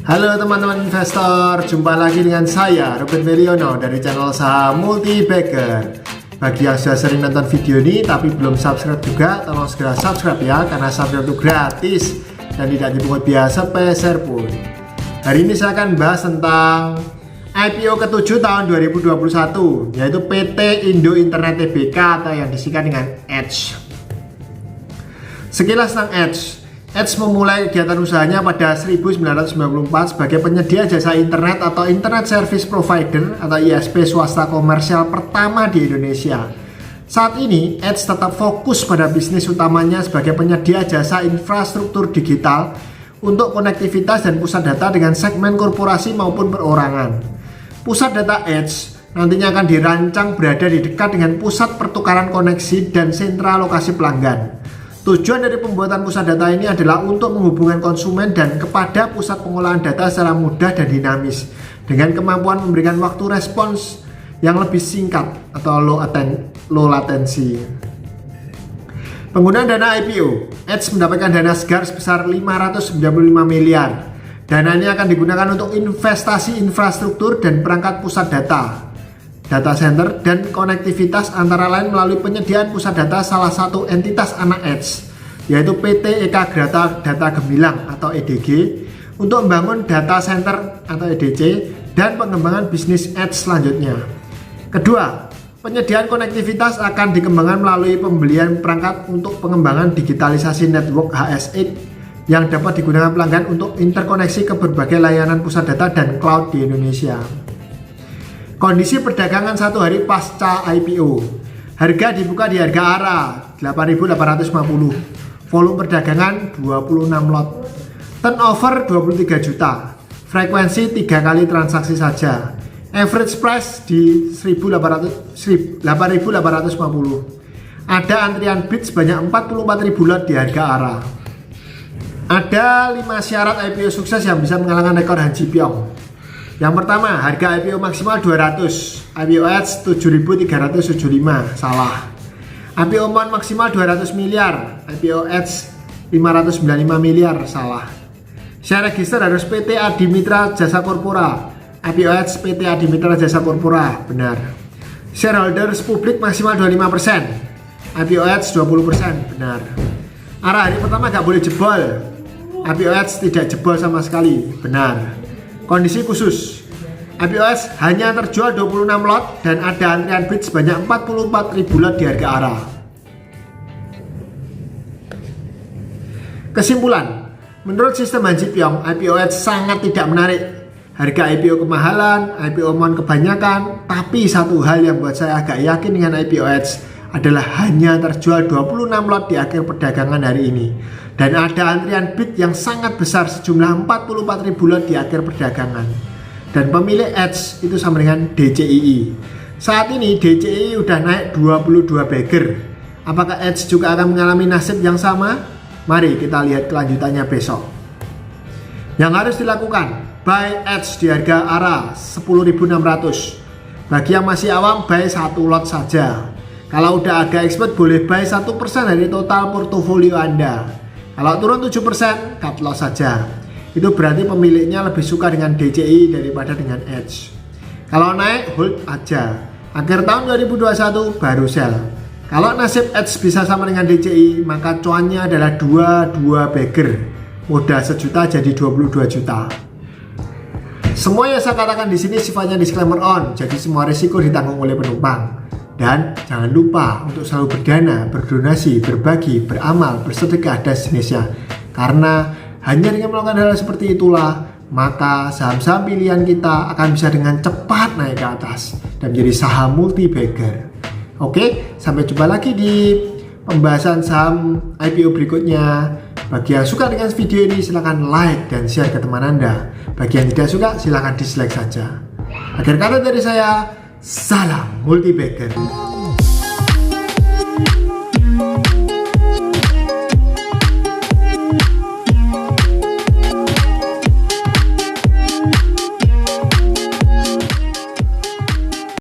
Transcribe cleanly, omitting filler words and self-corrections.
Halo teman-teman investor, jumpa lagi dengan saya Robert Meliono dari channel saham Multi Bagger. Bagi yang sudah sering nonton video ini tapi belum subscribe juga, tolong segera subscribe ya, karena subscribe itu gratis dan tidak dipungut biaya sepeser pun. Hari ini saya akan bahas tentang IPO ke-7 tahun 2021, yaitu PT Indo Internet Tbk atau yang disingkat dengan EDGE. Sekilas tentang EDGE. EDGE memulai kegiatan usahanya pada 1994 sebagai penyedia jasa internet atau Internet Service Provider atau ISP swasta komersial pertama di Indonesia. Saat ini, EDGE tetap fokus pada bisnis utamanya sebagai penyedia jasa infrastruktur digital untuk konektivitas dan pusat data dengan segmen korporasi maupun perorangan. Pusat data EDGE nantinya akan dirancang berada di dekat dengan pusat pertukaran koneksi dan sentra lokasi pelanggan. Tujuan dari pembuatan pusat data ini adalah untuk menghubungkan konsumen dan kepada pusat pengolahan data secara mudah dan dinamis dengan kemampuan memberikan waktu respons yang lebih singkat atau low latency. Penggunaan dana IPO, EDGE mendapatkan dana segar sebesar 595 miliar. Dana ini akan digunakan untuk investasi infrastruktur dan perangkat pusat data center dan konektivitas, antara lain melalui penyediaan pusat data salah satu entitas anak EDGE, yaitu PT Eka Data Gemilang atau EDG, untuk membangun data center atau EDC dan pengembangan bisnis EDGE selanjutnya. Kedua, penyediaan konektivitas akan dikembangkan melalui pembelian perangkat untuk pengembangan digitalisasi network HSX yang dapat digunakan pelanggan untuk interkoneksi ke berbagai layanan pusat data dan cloud di Indonesia. Kondisi perdagangan satu hari pasca IPO. Harga dibuka di harga ARA 8.850. Volume perdagangan 26 lot. Turnover 23 juta. Frekuensi 3 kali transaksi saja. Average price di 8.850. Ada antrian bid sebanyak 44.000 lot di harga ARA. Ada 5 syarat IPO sukses yang bisa mengalahkan rekor Han Ji Pyong. Yang pertama, harga IPO maksimal 200, IPO EDGE 7.375, salah. IPO MON maksimal 200 miliar, IPO EDGE 595 miliar, salah. Share register harus PT Adimitra Jasa Korpora, IPO EDGE PT Adimitra Jasa Korpora, benar. Shareholders publik maksimal 25%, IPO EDGE 20%, benar. Arah hari pertama gak boleh jebol, IPO EDGE tidak jebol sama sekali, benar. Kondisi khusus, IPO EDGE hanya terjual 26 lot dan ada antrian bid sebanyak 44.000 lot di harga ARA. Kesimpulan, menurut sistem Han Ji Pyong, IPO EDGE sangat tidak menarik. Harga IPO kemahalan, IPO MON kebanyakan, tapi satu hal yang buat saya agak yakin dengan IPO EDGE adalah hanya terjual 26 lot di akhir perdagangan hari ini. Dan ada antrian bid yang sangat besar sejumlah 44.000 lot di akhir perdagangan. Dan pemilik EDGE itu sama dengan DCII. Saat ini DCII udah naik 22 bagger. Apakah EDGE juga akan mengalami nasib yang sama? Mari kita lihat kelanjutannya besok. Yang harus dilakukan, buy EDGE di harga ARA 10.600. Bagi yang masih awam, buy 1 lot saja. Kalau udah agak expert, boleh buy 1% dari total portofolio Anda. Kalau turun 7%, cut loss saja. Itu berarti pemiliknya lebih suka dengan DCI daripada dengan EDGE. Kalau naik, hold aja. Akhir tahun 2021 baru sell. Kalau nasib EDGE bisa sama dengan DCI, maka cuannya adalah 22 bagger. Modal 1 juta jadi 22 juta. Semua yang saya katakan di sini sifatnya disclaimer on, jadi semua risiko ditanggung oleh penumpang. Dan jangan lupa untuk selalu berdana, berdonasi, berbagi, beramal, bersedekah, dan sejenisnya. Karena hanya dengan melakukan hal seperti itulah, maka saham-saham pilihan kita akan bisa dengan cepat naik ke atas dan menjadi saham multi bagger. Oke, sampai jumpa lagi di pembahasan saham IPO berikutnya. Bagi yang suka dengan video ini, silahkan like dan share ke teman Anda. Bagi yang tidak suka, silahkan dislike saja. Akhir kata dari saya, salam multi bagger.